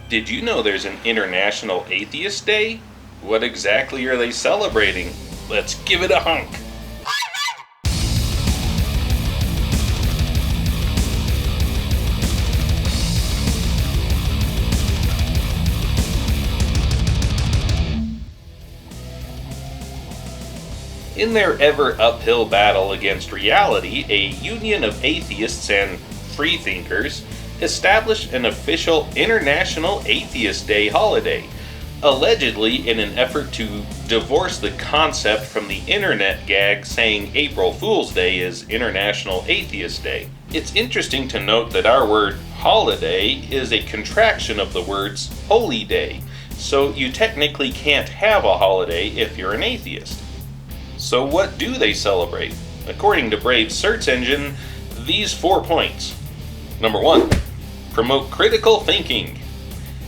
Did you know there's an International Atheist Day? What exactly are they celebrating? Let's give it a honk! In their ever uphill battle against reality, a union of atheists and freethinkers established an official International Atheist Day holiday, allegedly in an effort to divorce the concept from the internet gag saying April Fool's Day is International Atheist Day. It's interesting to note that our word holiday is a contraction of the words holy day, so you technically can't have a holiday if you're an atheist. So what do they celebrate? According to Brave's search engine, these 4 points. Number 1, promote critical thinking.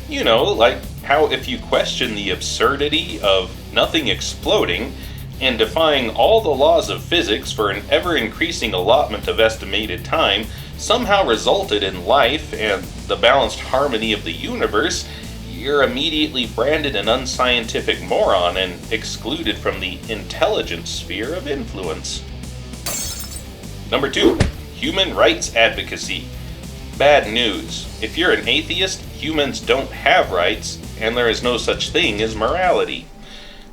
You know, like how if you question the absurdity of nothing exploding and defying all the laws of physics for an ever-increasing allotment of estimated time somehow resulted in life and the balanced harmony of the universe, you're immediately branded an unscientific moron and excluded from the intelligence sphere of influence. Number 2, human rights advocacy. Bad news. If you're an atheist, humans don't have rights, and there is no such thing as morality.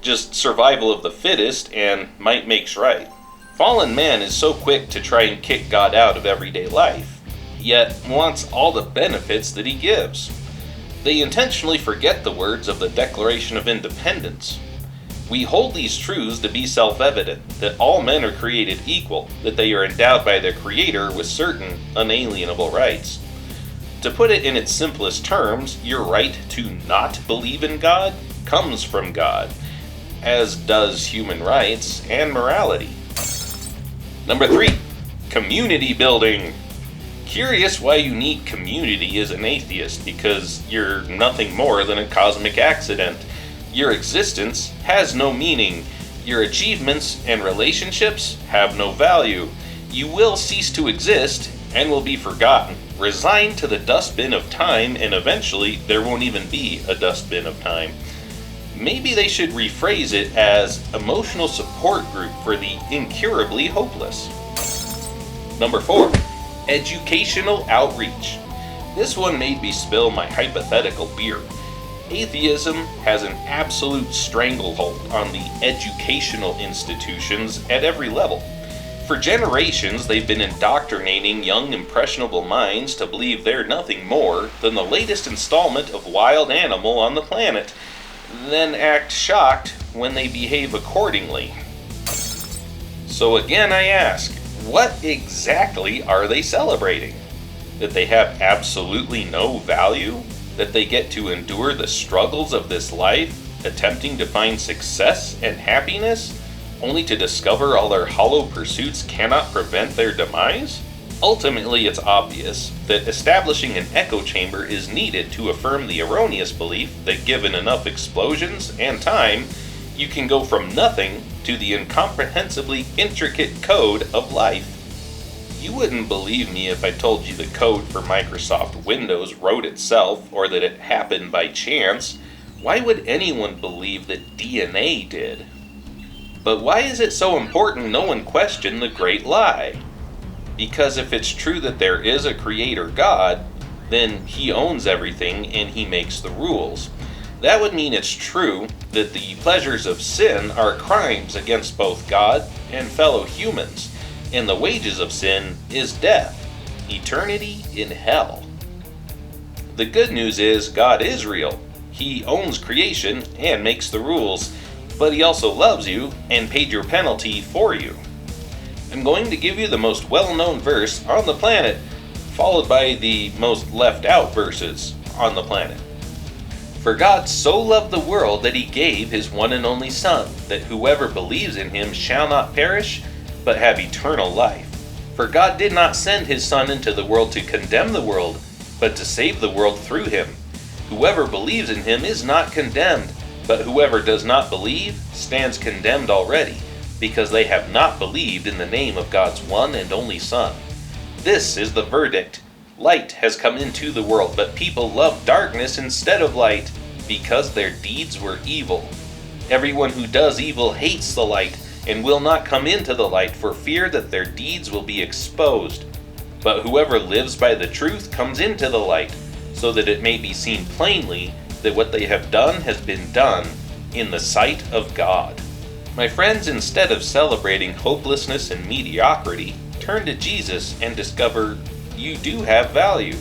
Just survival of the fittest and might makes right. Fallen man is so quick to try and kick God out of everyday life, yet wants all the benefits that he gives. They intentionally forget the words of the Declaration of Independence. We hold these truths to be self-evident, that all men are created equal, that they are endowed by their Creator with certain unalienable rights. To put it in its simplest terms, your right to not believe in God comes from God, as does human rights and morality. Number 3, community building. Curious why you need community as an atheist, because you're nothing more than a cosmic accident. Your existence has no meaning. Your achievements and relationships have no value. You will cease to exist and will be forgotten, resigned to the dustbin of time, and eventually there won't even be a dustbin of time. Maybe they should rephrase it as emotional support group for the incurably hopeless. Number 4, educational outreach. This one made me spill my hypothetical beer. Atheism has an absolute stranglehold on the educational institutions at every level. For generations, they've been indoctrinating young, impressionable minds to believe they're nothing more than the latest installment of Wild Animal on the planet, then act shocked when they behave accordingly. So again, I ask, what exactly are they celebrating? That they have absolutely no value? That they get to endure the struggles of this life, attempting to find success and happiness, only to discover all their hollow pursuits cannot prevent their demise? Ultimately, it's obvious that establishing an echo chamber is needed to affirm the erroneous belief that given enough explosions and time, you can go from nothing to the incomprehensibly intricate code of life. You wouldn't believe me if I told you the code for Microsoft Windows wrote itself or that it happened by chance. Why would anyone believe that DNA did? But why is it so important no one question the great lie? Because if it's true that there is a creator God, then he owns everything and he makes the rules. That would mean it's true that the pleasures of sin are crimes against both God and fellow humans, and the wages of sin is death, eternity in hell. The good news is God is real. He owns creation and makes the rules, but he also loves you and paid your penalty for you. I'm going to give you the most well-known verse on the planet, followed by the most left-out verses on the planet. For God so loved the world that he gave his one and only Son, that whoever believes in him shall not perish, but have eternal life. For God did not send his Son into the world to condemn the world, but to save the world through him. Whoever believes in him is not condemned, but whoever does not believe stands condemned already, because they have not believed in the name of God's one and only Son. This is the verdict. Light has come into the world, but people love darkness instead of light, because their deeds were evil. Everyone who does evil hates the light, and will not come into the light for fear that their deeds will be exposed. But whoever lives by the truth comes into the light, so that it may be seen plainly that what they have done has been done in the sight of God. My friends, instead of celebrating hopelessness and mediocrity, turn to Jesus and discover you do have value.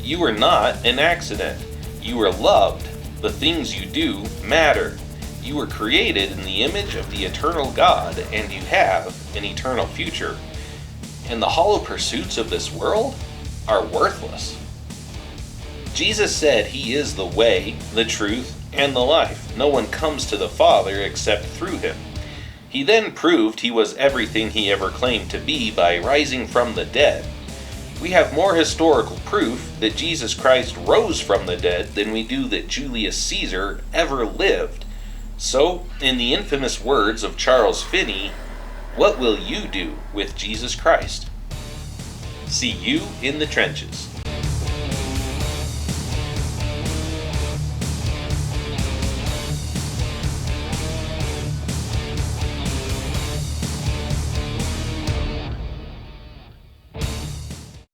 You are not an accident. You are loved. The things you do matter. You were created in the image of the eternal God, and you have an eternal future. And the hollow pursuits of this world are worthless. Jesus said he is the way, the truth, and the life. No one comes to the Father except through him. He then proved he was everything he ever claimed to be by rising from the dead. We have more historical proof that Jesus Christ rose from the dead than we do that Julius Caesar ever lived. So, in the infamous words of Charles Finney, what will you do with Jesus Christ? See you in the trenches.